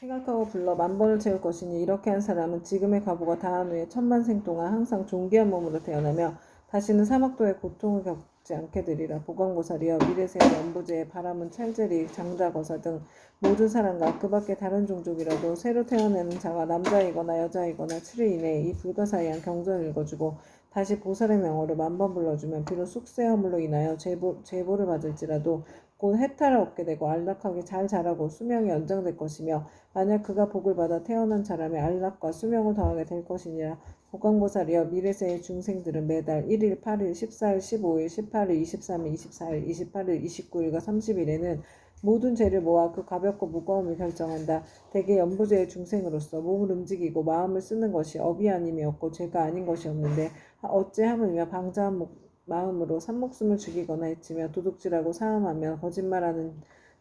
생각하고 불러 만번을 채울 것이니 이렇게 한 사람은 지금의 과보가 다한 후에 천만생 동안 항상 존귀한 몸으로 태어나며 다시는 사막도의 고통을 겪지 않게 되리라. 보광보살이여 미래세의 연부제의 바람은 찰제리 장자거사 등 모든 사람과 그 밖에 다른 종족이라도 새로 태어나는 자가 남자이거나 여자이거나 7일 이내에 이 불가사의한 경전을 읽어주고 다시 보살의 명호를 만번 불러주면 비록 쑥세 허물로 인하여 제보를 받을지라도 곧 해탈을 얻게 되고 안락하게 잘 자라고 수명이 연장될 것이며 만약 그가 복을 받아 태어난 사람의 안락과 수명을 더하게 될 것이니라. 보광보살이여 미래세의 중생들은 매달 1일, 8일, 14일, 15일, 18일, 23일, 24일, 28일, 29일과 30일에는 모든 죄를 모아 그 가볍고 무거움을 결정한다. 대개 연부제의 중생으로서 몸을 움직이고 마음을 쓰는 것이 업이 아님이 없고 죄가 아닌 것이 없는데 어찌 하물며 방자한 마음으로 산목숨을 죽이거나 해치며 도둑질하고 사함하며 거짓말하는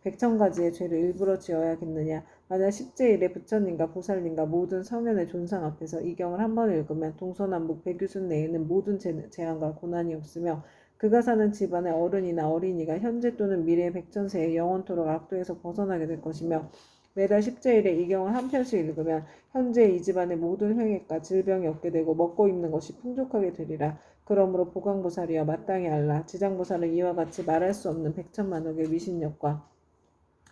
백천가지의 죄를 일부러 지어야겠느냐. 만약 십제일에 부처님과 보살님과 모든 성현의 존상 앞에서 이 경을 한 번 읽으면 동서남북 백유순 내에는 모든 재앙과 고난이 없으며 그가 사는 집안의 어른이나 어린이가 현재 또는 미래의 백전세에 영원토록 악도에서 벗어나게 될 것이며 매달 십제일에 이 경을 한 편씩 읽으면 현재 이 집안의 모든 횡액과 질병이 없게 되고 먹고 입는 것이 풍족하게 되리라. 그러므로 보광보살이여 마땅히 알라. 지장보살은 이와 같이 말할 수 없는 백천만억의 위신력과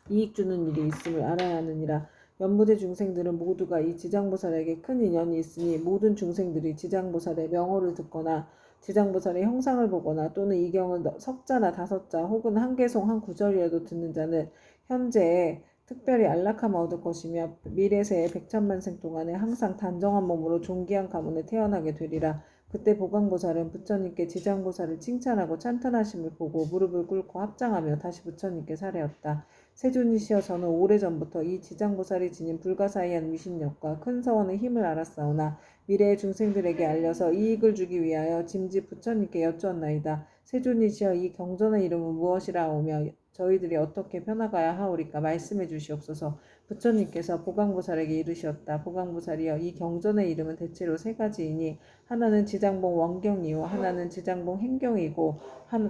이익 주는 일이 있음을 알아야 하느니라. 연부제 중생들은 모두가 이 지장보살에게 큰 인연이 있으니 모든 중생들이 지장보살의 명호를 듣거나 지장보살의 형상을 보거나 또는 이 경을 석자나 다섯자 혹은 한 개송 한 구절이라도 듣는 자는 현재에 특별히 안락함을 얻을 것이며 미래세의 백천만생 동안에 항상 단정한 몸으로 존귀한 가문에 태어나게 되리라. 그때 보광보살은 부처님께 지장보살을 칭찬하고 찬탄하심을 보고 무릎을 꿇고 합장하며 다시 부처님께 사례었다. 세존이시여 저는 오래전부터 이 지장보살이 지닌 불가사의한 위신력과 큰 서원의 힘을 알았사오나 미래의 중생들에게 알려서 이익을 주기 위하여 짐짓 부처님께 여쭈었나이다. 세존이시여 이 경전의 이름은 무엇이라 하오며 저희들이 어떻게 편나가야 하오리까 말씀해 주시옵소서. 부처님께서 보광보살에게 이르시었다. 보광보살이여 이 경전의 이름은 대체로 세 가지이니 하나는 지장봉 원경이요 하나는 지장봉 행경이고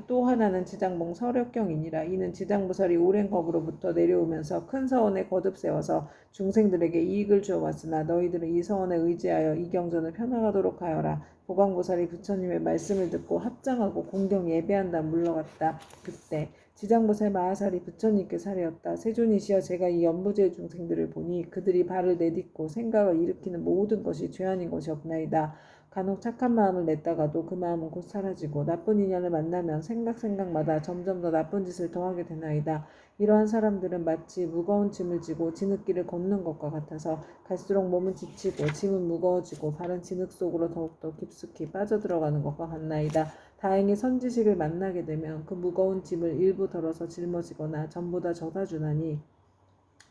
또 하나는 지장봉 서력경이니라. 이는 지장보살이 오랜 법으로부터 내려오면서 큰 서원에 거듭 세워서 중생들에게 이익을 주어왔으나 너희들은 이 서원에 의지하여 이 경전을 펴나가도록 하여라. 보광보살이 부처님의 말씀을 듣고 합장하고 공경 예배한다 물러갔다. 그때 지장보살 마하살이 부처님께 사례었다. 세존이시여 제가 이 연부제 중생들을 보니 그들이 발을 내딛고 생각을 일으키는 모든 것이 죄 아닌 것이 없나이다. 간혹 착한 마음을 냈다가도 그 마음은 곧 사라지고 나쁜 인연을 만나면 생각마다 점점 더 나쁜 짓을 더하게 되나이다. 이러한 사람들은 마치 무거운 짐을 지고 진흙길을 걷는 것과 같아서 갈수록 몸은 지치고 짐은 무거워지고 발은 진흙 속으로 더욱더 깊숙이 빠져들어가는 것과 같나이다. 다행히 선지식을 만나게 되면 그 무거운 짐을 일부 덜어서 짊어지거나 전부 다 져다 주나니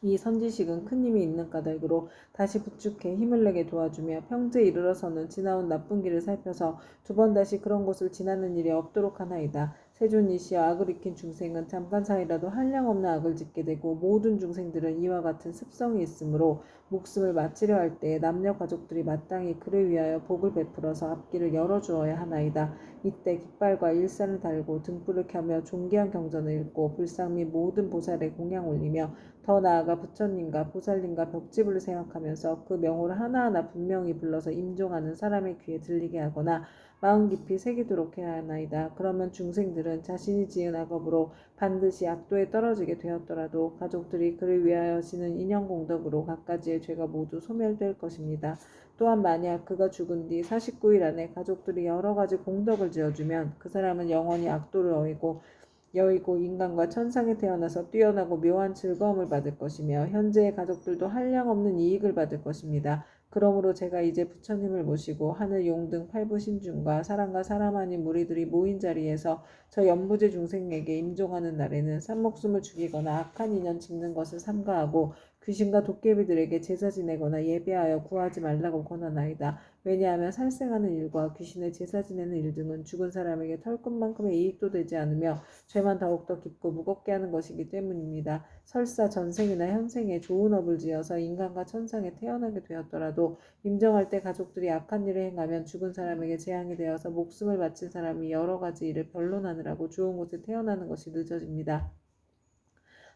이 선지식은 큰 힘이 있는 까닭으로 다시 부축해 힘을 내게 도와주며 평지에 이르러서는 지나온 나쁜 길을 살펴서 두 번 다시 그런 곳을 지나는 일이 없도록 하나이다. 세존이시여 악을 익힌 중생은 잠깐 사이라도 한량없는 악을 짓게 되고 모든 중생들은 이와 같은 습성이 있으므로 목숨을 마치려 할 때에 남녀 가족들이 마땅히 그를 위하여 복을 베풀어서 앞길을 열어주어야 하나이다. 이때 깃발과 일산을 달고 등불을 켜며 존귀한 경전을 읽고 불상 및 모든 보살에 공양 올리며 더 나아가 부처님과 보살님과 벽지불을 생각하면서 그 명호를 하나하나 분명히 불러서 임종하는 사람의 귀에 들리게 하거나 마음 깊이 새기도록 해야 하나이다. 그러면 중생들은 자신이 지은 악업으로 반드시 악도에 떨어지게 되었더라도 가족들이 그를 위하여 지는 인연공덕으로 갖가지의 죄가 모두 소멸될 것입니다. 또한 만약 그가 죽은 뒤 49일 안에 가족들이 여러 가지 공덕을 지어주면 그 사람은 영원히 악도를 여의고 인간과 천상에 태어나서 뛰어나고 묘한 즐거움을 받을 것이며 현재의 가족들도 한량없는 이익을 받을 것입니다. 그러므로 제가 이제 부처님을 모시고 하늘 용등 팔부신중과 사람과 사람 아닌 무리들이 모인 자리에서 저 연부제 중생에게 임종하는 날에는 산목숨을 죽이거나 악한 인연 짓는 것을 삼가하고 귀신과 도깨비들에게 제사 지내거나 예배하여 구하지 말라고 권하나이다. 왜냐하면 살생하는 일과 귀신의 제사 지내는 일 등은 죽은 사람에게 털끝만큼의 이익도 되지 않으며 죄만 더욱더 깊고 무겁게 하는 것이기 때문입니다. 설사 전생이나 현생에 좋은 업을 지어서 인간과 천상에 태어나게 되었더라도 임정할 때 가족들이 악한 일을 행하면 죽은 사람에게 재앙이 되어서 목숨을 바친 사람이 여러 가지 일을 변론하느라고 좋은 곳에 태어나는 것이 늦어집니다.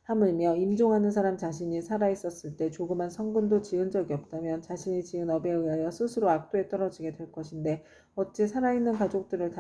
하물며 임종하는 사람 자신이 살아있었을 때 조그만 성근도 지은 적이 없다면 자신이 지은 업에 의하여 스스로 악도에 떨어지게 될 것인데 어찌 살아있는 가족들이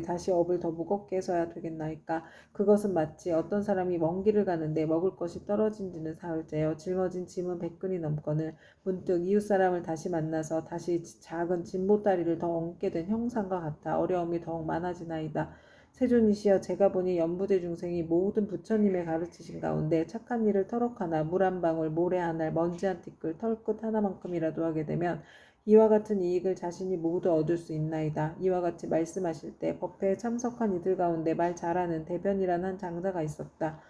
다시 업을 더 무겁게 해서야 되겠나이까. 그것은 마치 어떤 사람이 먼 길을 가는데 먹을 것이 떨어진 지는 사흘째요. 짊어진 짐은 100근이 넘거늘 문득 이웃 사람을 다시 만나서 다시 작은 짐보따리를 더 얹게 된 형상과 같아 어려움이 더욱 많아지나이다. 세존이시여, 제가 보니 연부제 중생이 모든 부처님의 가르치신 가운데 착한 일을 터럭 하나, 물 한 방울, 모래 한 알, 먼지 한 티끌, 털끝 하나만큼이라도 하게 되면 이와 같은 이익을 자신이 모두 얻을 수 있나이다. 이와 같이 말씀하실 때 법회에 참석한 이들 가운데 말 잘하는 대변이라는 한 장자가 있었다.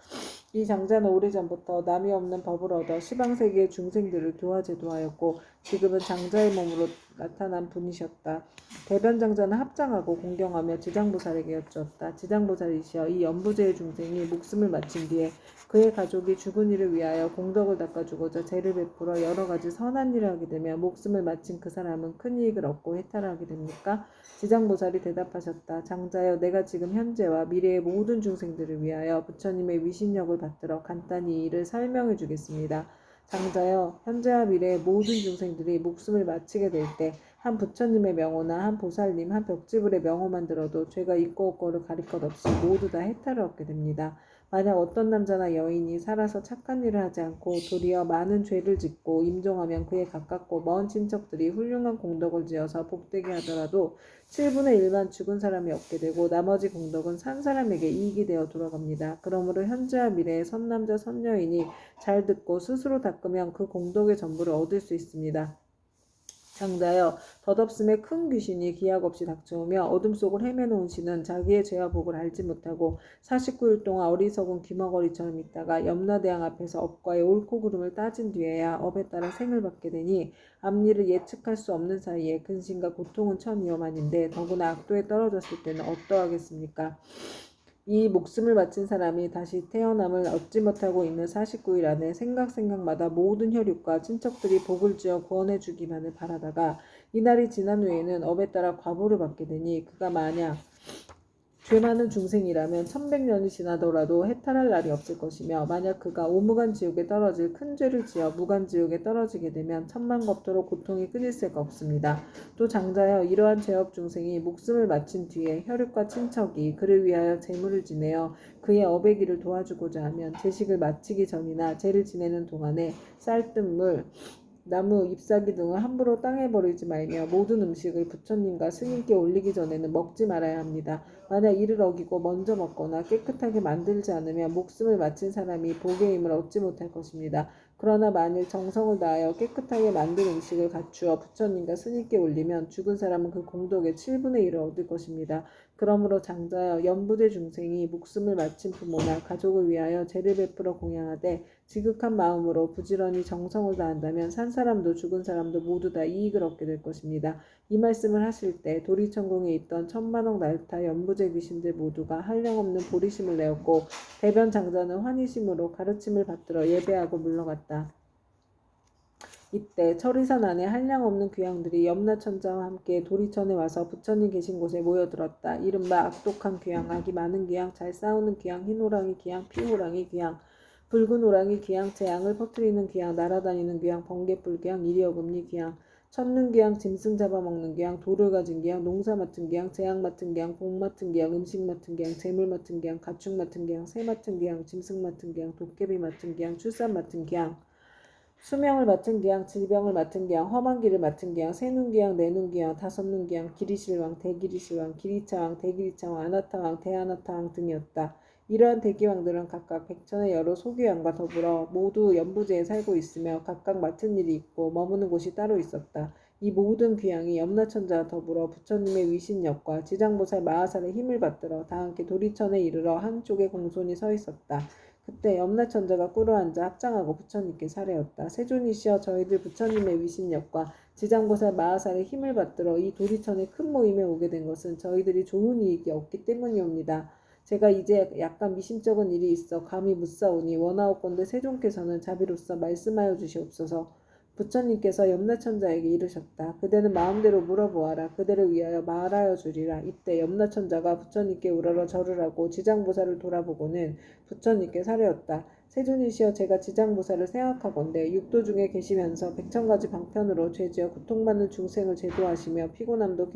이 장자는 오래전부터 남이 없는 법을 얻어 시방세계의 중생들을 교화제도하였고 지금은 장자의 몸으로 나타난 분이셨다. 대변 장자는 합장하고 공경하며 지장보살에게 여쭈었다. 지장보살이시여, 이 연부제의 중생이 목숨을 마친 뒤에 그의 가족이 죽은 이를 위하여 공덕을 닦아주고자 죄를 베풀어 여러 가지 선한 일을 하게 되며 목숨을 마친 그 사람은 큰 이익을 얻고 해탈을 하게 됩니까? 지장보살이 대답하셨다. 장자여, 내가 지금 현재와 미래의 모든 중생들을 위하여 부처님의 위신력을 받들어 간단히 이 일을 설명해 주겠습니다. 장자여, 현재와 미래의 모든 중생들이 목숨을 마치게 될 때 한 부처님의 명호나 한 보살님, 한 벽지불의 명호만 들어도 죄가 있고 없고를 가릴 것 없이 모두 다 해탈을 얻게 됩니다. 만약 어떤 남자나 여인이 살아서 착한 일을 하지 않고 도리어 많은 죄를 짓고 임종하면 그에 가깝고 먼 친척들이 훌륭한 공덕을 지어서 복되게 하더라도 7분의 1만 죽은 사람이 얻게 되고 나머지 공덕은 산 사람에게 이익이 되어 돌아갑니다. 그러므로 현재와 미래의 선남자 선여인이 잘 듣고 스스로 닦으면 그 공덕의 전부를 얻을 수 있습니다. 장자여, 덧없음에 큰 귀신이 기약 없이 닥쳐오며 어둠 속을 헤매놓은 신은 자기의 죄와 복을 알지 못하고 49일 동안 어리석은 귀머거리처럼 있다가 염라대왕 앞에서 업과의 옳고 그름을 따진 뒤에야 업에 따라 생을 받게 되니 앞일을 예측할 수 없는 사이에 근심과 고통은 천위험하는데 더구나 악도에 떨어졌을 때는 어떠하겠습니까? 이 목숨을 바친 사람이 다시 태어남을 얻지 못하고 있는 49일 안에 생각마다 모든 혈육과 친척들이 복을 지어 구원해 주기만을 바라다가 이날이 지난 후에는 업에 따라 과보를 받게 되니 그가 만약 죄 많은 중생이라면 1100년이 지나더라도 해탈할 날이 없을 것이며 만약 그가 오무간지옥에 떨어질 큰 죄를 지어 무간지옥에 떨어지게 되면 천만겁도로 고통이 끊일 새가 없습니다. 또 장자여, 이러한 죄업 중생이 목숨을 마친 뒤에 혈육과 친척이 그를 위하여 제물을 지내어 그의 업의 길을 도와주고자 하면 제식을 마치기 전이나 죄를 지내는 동안에 쌀뜨물, 나무, 잎사귀 등을 함부로 땅에 버리지 말며 모든 음식을 부처님과 스님께 올리기 전에는 먹지 말아야 합니다. 만약 이를 어기고 먼저 먹거나 깨끗하게 만들지 않으면 목숨을 마친 사람이 복의 힘을 얻지 못할 것입니다. 그러나 만일 정성을 다하여 깨끗하게 만든 음식을 갖추어 부처님과 스님께 올리면 죽은 사람은 그 공덕의 7분의 1을 얻을 것입니다. 그러므로 장자여, 연부대 중생이 목숨을 마친 부모나 가족을 위하여 제를 베풀어 공양하되 지극한 마음으로 부지런히 정성을 다한다면 산 사람도 죽은 사람도 모두 다 이익을 얻게 될 것입니다. 이 말씀을 하실 때 도리천궁에 있던 천만억 날타 연부제 귀신들 모두가 한량없는 보리심을 내었고 대변 장자는 환희심으로 가르침을 받들어 예배하고 물러갔다. 이때 철의산 안에 한량없는 귀양들이 염라천자와 함께 도리천에 와서 부처님 계신 곳에 모여들었다. 이른바 악독한 귀양, 악이 많은 귀양, 잘 싸우는 귀양, 흰호랑이 귀양, 피호랑이 귀양, 붉은 호랑이 귀양, 재앙을 퍼뜨리는 귀양, 날아다니는 귀양, 번개불 귀양, 이리어금니 귀양, 첫눈 귀양, 짐승 잡아먹는 귀양, 돌을 가진 귀양, 농사 맡은 귀양, 재앙 맡은 귀양, 복 맡은 귀양, 음식 맡은 귀양, 재물 맡은 귀양, 가축 맡은 귀양, 새 맡은 귀양, 짐승 맡은 귀양, 도깨비 맡은 귀양, 출산 맡은 귀양, 수명을 맡은 기양, 질병을 맡은 기양, 험한 길을 맡은 기양, 세눈 기양, 네눈 기양, 다섯눈 기양, 기리실왕, 대기리실왕, 기리차왕, 대기리차왕, 아나타왕, 대아나타왕 등이었다. 이러한 대기왕들은 각각 백천의 여러 소귀왕과 더불어 모두 연부제에 살고 있으며 각각 맡은 일이 있고 머무는 곳이 따로 있었다. 이 모든 귀양이 염라천자와 더불어 부처님의 위신력과 지장보살 마하살의 힘을 받들어 다 함께 도리천에 이르러 한쪽에 공손히 서 있었다. 그때 염라천자가 꿇어앉아 합장하고 부처님께 살해였다. 세존이시여, 저희들 부처님의 위신력과 지장보살 마하살의 힘을 받들어 이 도리천의 큰 모임에 오게 된 것은 저희들이 좋은 이익이 없기 때문이옵니다. 제가 이제 약간 미심쩍은 일이 있어 감히 묻사오니 원하옵건대 세존께서는 자비로서 말씀하여 주시옵소서. 부처님께서 염라천자에게 이르셨다. 그대는 마음대로 물어보아라. 그대를 위하여 말하여 주리라. 이때 염라천자가 부처님께 우러러 절을 하고 지장보살을 돌아보고는 부처님께 사려었다. 세존이시여, 제가 지장보살을 생각하건대 육도 중에 계시면서 백천가지 방편으로 죄지어 고통받는 중생을 제도하시며 피곤함도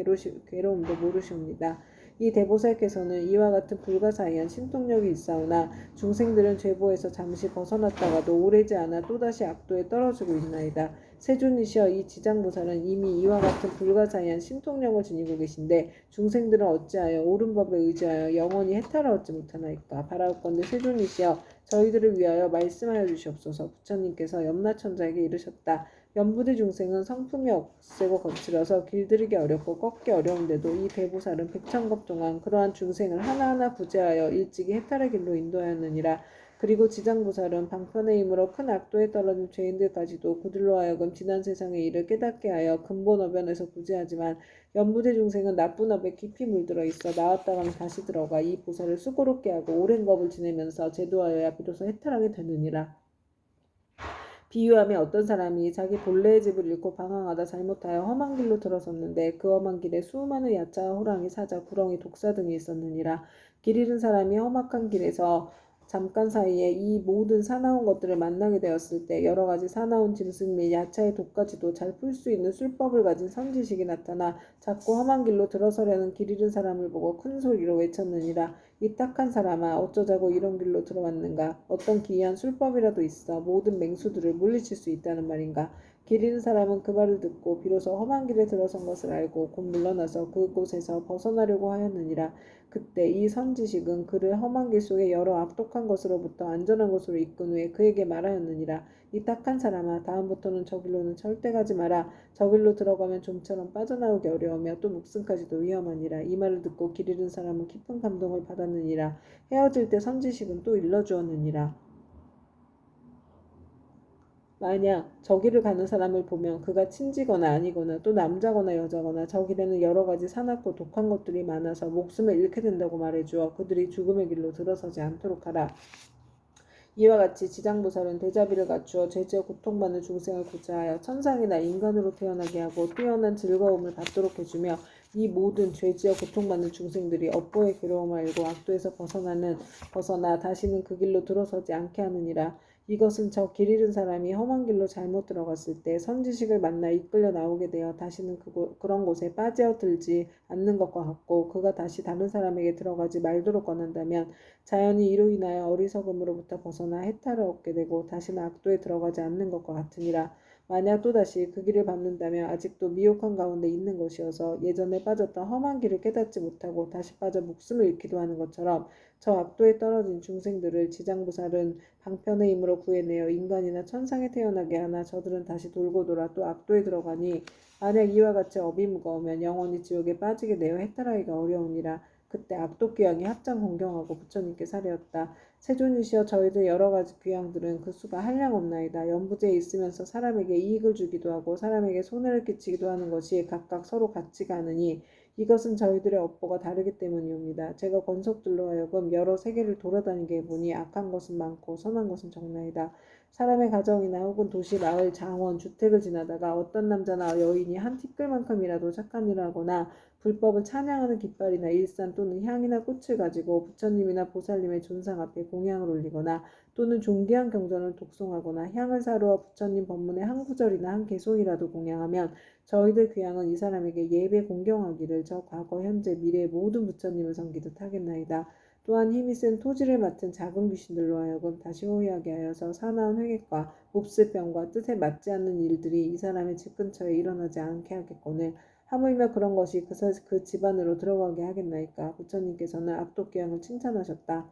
괴로움도 모르시옵니다. 이 대보살께서는 이와 같은 불가사의한 신통력이 있사오나 중생들은 죄보에서 잠시 벗어났다가도 오래지 않아 또다시 악도에 떨어지고 있나이다. 세존이시여, 이 지장보살은 이미 이와 같은 불가사의한 신통력을 지니고 계신데 중생들은 어찌하여 옳은 법에 의지하여 영원히 해탈을 얻지 못하나이까. 바라옵건대 세존이시여, 저희들을 위하여 말씀하여 주시옵소서. 부처님께서 염라천자에게 이르셨다. 연부대 중생은 성품이 억세고 거칠어서 길들이기 어렵고 꺾기 어려운데도 이 대보살은 백천겁 동안 그러한 중생을 하나하나 구제하여 일찍이 해탈의 길로 인도하였느니라. 그리고 지장보살은 방편의 힘으로 큰 악도에 떨어진 죄인들까지도 그들로 하여금 지난 세상의 일을 깨닫게 하여 근본어변에서 구제하지만 연부대 중생은 나쁜 업에 깊이 물들어 있어 나왔다가는 다시 들어가 이 보살을 수고롭게 하고 오랜 겁을 지내면서 제도하여야 비로소 해탈하게 되느니라. 비유하며 어떤 사람이 자기 본래의 집을 잃고 방황하다 잘못하여 험한 길로 들어섰는데 그 험한 길에 수많은 야차와 호랑이, 사자, 구렁이, 독사 등이 있었느니라. 길 잃은 사람이 험악한 길에서 잠깐 사이에 이 모든 사나운 것들을 만나게 되었을 때 여러 가지 사나운 짐승 및 야차의 독까지도 잘 풀 수 있는 술법을 가진 선지식이 나타나 자꾸 험한 길로 들어서려는 길 잃은 사람을 보고 큰 소리로 외쳤느니라. 이 딱한 사람아, 어쩌자고 이런 길로 들어왔는가? 어떤 기이한 술법이라도 있어 모든 맹수들을 물리칠 수 있다는 말인가? 길 잃은 사람은 그 말을 듣고 비로소 험한 길에 들어선 것을 알고 곧 물러나서 그곳에서 벗어나려고 하였느니라. 그때 이 선지식은 그를 험한 길 속에 여러 악독한 것으로부터 안전한 곳으로 이끈 후에 그에게 말하였느니라. 이 딱한 사람아, 다음부터는 저 길로는 절대 가지 마라. 저 길로 들어가면 좀처럼 빠져나오기 어려우며 또 목숨까지도 위험하니라. 이 말을 듣고 길 잃은 사람은 깊은 감동을 받았느니라. 헤어질 때 선지식은 또 일러주었느니라. 만약 저 길을 가는 사람을 보면 그가 친지거나 아니거나 또 남자거나 여자거나 저 길에는 여러 가지 사납고 독한 것들이 많아서 목숨을 잃게 된다고 말해주어 그들이 죽음의 길로 들어서지 않도록 하라. 이와 같이 지장보살은 대자비를 갖추어 죄지어 고통받는 중생을 구제하여 천상이나 인간으로 태어나게 하고 뛰어난 즐거움을 받도록 해주며 이 모든 죄지어 고통받는 중생들이 업보의 괴로움을 알고 악도에서 벗어나 다시는 그 길로 들어서지 않게 하느니라. 이것은 저 길 잃은 사람이 험한 길로 잘못 들어갔을 때 선지식을 만나 이끌려 나오게 되어 다시는 그런 곳에 빠져들지 않는 것과 같고 그가 다시 다른 사람에게 들어가지 말도록 권한다면 자연히 이로 인하여 어리석음으로부터 벗어나 해탈을 얻게 되고 다시는 악도에 들어가지 않는 것과 같으니라. 만약 또다시 그 길을 밟는다면 아직도 미혹한 가운데 있는 것이어서 예전에 빠졌던 험한 길을 깨닫지 못하고 다시 빠져 목숨을 잃기도 하는 것처럼 저 악도에 떨어진 중생들을 지장보살은 방편의 힘으로 구해내어 인간이나 천상에 태어나게 하나 저들은 다시 돌고 돌아 또 악도에 들어가니 만약 이와 같이 업이 무거우면 영원히 지옥에 빠지게 되어 해탈하기가 어려우니라. 그때 악독 귀양이 합장 공경하고 부처님께 사려었다. 세존이시여, 저희들 여러 가지 귀양들은 그 수가 한량없나이다. 연부제에 있으면서 사람에게 이익을 주기도 하고 사람에게 손해를 끼치기도 하는 것이 각각 서로 같지가 않으니 이것은 저희들의 업보가 다르기 때문이옵니다. 제가 권속들로 하여금 여러 세계를 돌아다니게 해보니 악한 것은 많고 선한 것은 적나이다. 사람의 가정이나 혹은 도시, 마을, 장원, 주택을 지나다가 어떤 남자나 여인이 한 티끌만큼이라도 착한 일을 하거나 불법을 찬양하는 깃발이나 일산 또는 향이나 꽃을 가지고 부처님이나 보살님의 존상 앞에 공양을 올리거나 또는 존귀한 경전을 독송하거나 향을 사루어 부처님 법문의 한 구절이나 한 개송이라도 공양하면 저희들 귀양은 이 사람에게 예배 공경하기를 저 과거 현재 미래의 모든 부처님을 섬기듯 하겠나이다. 또한 힘이 센 토지를 맡은 작은 귀신들로 하여금 다시 호위하게 하여서 사나운 회객과 몹쓸병과 뜻에 맞지 않는 일들이 이 사람의 집 근처에 일어나지 않게 하겠거늘 하물며 그런 것이 그 집안으로 들어가게 하겠나이까. 부처님께서는 악독귀양을 칭찬하셨다.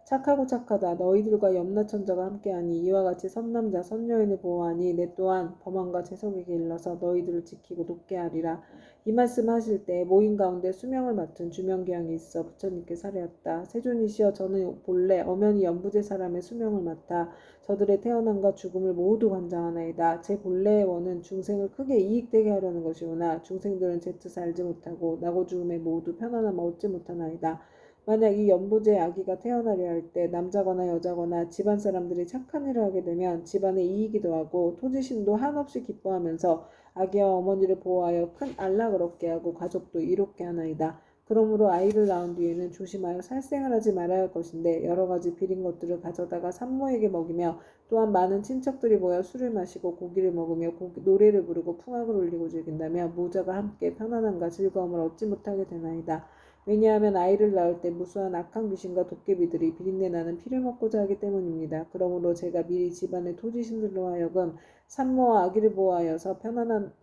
착하고 착하다. 너희들과 염라천자가 함께하니 이와 같이 선남자 선여인을 보호하니 내 또한 범한과 재석에게 일러서 너희들을 지키고 돕게 하리라. 이 말씀 하실 때 모임 가운데 수명을 맡은 주명귀양이 있어 부처님께 사례했다. 세존이시여, 저는 본래 엄연히 연부제 사람의 수명을 맡아 저들의 태어남과 죽음을 모두 관장하나이다. 제 본래의 원은 중생을 크게 이익되게 하려는 것이오나 중생들은 제 뜻을 알지 못하고 나고 죽음에 모두 편안함을 얻지 못하나이다. 만약 이 연부제 아기가 태어나려 할 때 남자거나 여자거나 집안 사람들이 착한 일을 하게 되면 집안에 이익이 더하고 토지신도 한없이 기뻐하면서 아기와 어머니를 보호하여 큰 안락을 얻게 하고 가족도 이롭게 하나이다. 그러므로 아이를 낳은 뒤에는 조심하여 살생을 하지 말아야 할 것인데 여러 가지 비린 것들을 가져다가 산모에게 먹이며 또한 많은 친척들이 모여 술을 마시고 고기를 먹으며 노래를 부르고 풍악을 울리고 즐긴다며 모자가 함께 편안함과 즐거움을 얻지 못하게 되나이다. 왜냐하면 아이를 낳을 때 무수한 악한 귀신과 도깨비들이 비린내 나는 피를 먹고자 하기 때문입니다. 그러므로 제가 미리 집안의 토지신들로 하여금 산모와 아기를 보호하여서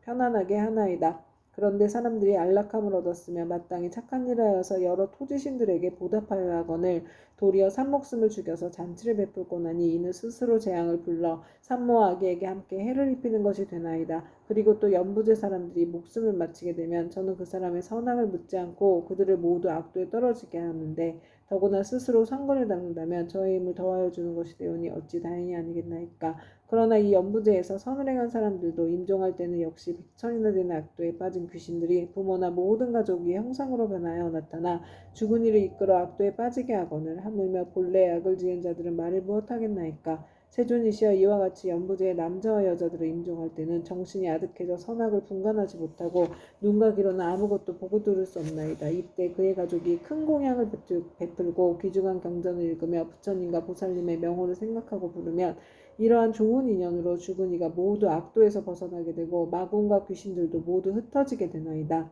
편안하게 하나이다. 그런데 사람들이 안락함을 얻었으며 마땅히 착한 일을 하여서 여러 토지신들에게 보답하여야 하거늘 도리어 산목숨을 죽여서 잔치를 베풀곤 하니 이는 스스로 재앙을 불러 산모와 아기에게 함께 해를 입히는 것이 되나이다. 그리고 또 연부제 사람들이 목숨을 마치게 되면 저는 그 사람의 선악을 묻지 않고 그들을 모두 악도에 떨어지게 하는데 더구나 스스로 상권을 닦는다면 저의 힘을 더하여 주는 것이 되오니 어찌 다행이 아니겠나이까. 그러나 이 연부제에서 선을 행한 사람들도 임종할 때는 역시 백천이나 되는 악도에 빠진 귀신들이 부모나 모든 가족이 형상으로 변하여 나타나 죽은 이를 이끌어 악도에 빠지게 하거늘 하물며 본래 악을 지은 자들은 말을 무엇하겠나이까. 세존이시여 이와 같이 연부제의 남자와 여자들을 임종할 때는 정신이 아득해져 선악을 분간하지 못하고 눈과 귀로는 아무것도 보고 들을 수 없나이다. 이때 그의 가족이 큰 공양을 베풀고 귀중한 경전을 읽으며 부처님과 보살님의 명호를 생각하고 부르면 이러한 좋은 인연으로 죽은 이가 모두 악도에서 벗어나게 되고 마군과 귀신들도 모두 흩어지게 되나이다.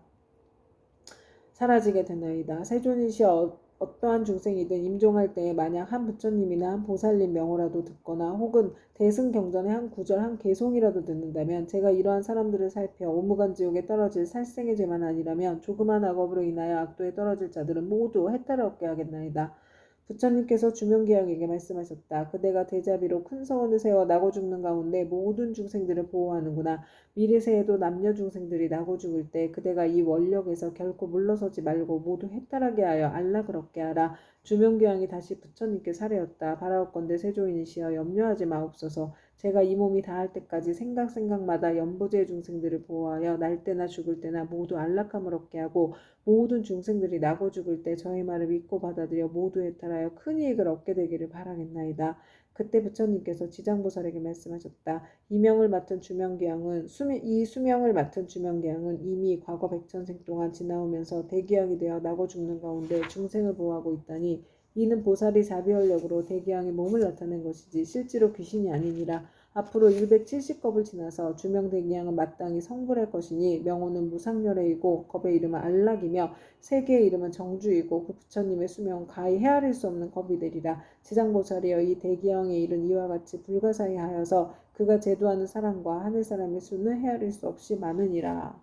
사라지게 되나이다. 세존이시여 어떠한 중생이든 임종할 때에 만약 한 부처님이나 한 보살님 명호라도 듣거나 혹은 대승경전의 한 구절 한 개송이라도 듣는다면 제가 이러한 사람들을 살펴 오무간 지옥에 떨어질 살생의 죄만 아니라면 조그만 악업으로 인하여 악도에 떨어질 자들은 모두 해탈을 얻게 하겠나이다. 부처님께서 주명기양에게 말씀하셨다. 그대가 대자비로 큰 서원을 세워 나고 죽는 가운데 모든 중생들을 보호하는구나. 미래세에도 남녀 중생들이 나고 죽을 때 그대가 이 원력에서 결코 물러서지 말고 모두 해탈하게 하여 안락을 얻게 하라. 주명기양이 다시 부처님께 사례었다. 바라옵건대 세조인이시여 염려하지 마옵소서. 제가 이 몸이 다할 때까지 생각마다 연부제 중생들을 보호하여 날 때나 죽을 때나 모두 안락함을 얻게 하고 모든 중생들이 나고 죽을 때 저의 말을 믿고 받아들여 모두 해탈하여 큰 이익을 얻게 되기를 바라겠나이다. 그때 부처님께서 지장보살에게 말씀하셨다. 이 수명을 맡은 주명기양은 이미 과거 백천생 동안 지나오면서 대기양이 되어 나고 죽는 가운데 중생을 보호하고 있다니 이는 보살이 자비원력으로 대기양의 몸을 나타낸 것이지 실제로 귀신이 아니니라. 앞으로 170겁을 지나서 주명대기양은 마땅히 성불할 것이니 명호는 무상열애이고 겁의 이름은 안락이며 세계의 이름은 정주이고 그 부처님의 수명은 가히 헤아릴 수 없는 겁이 되리라. 지장보살이여 이 대기양의 일은 이와 같이 불가사의하여서 그가 제도하는 사람과 하늘사람의 수는 헤아릴 수 없이 많으니라.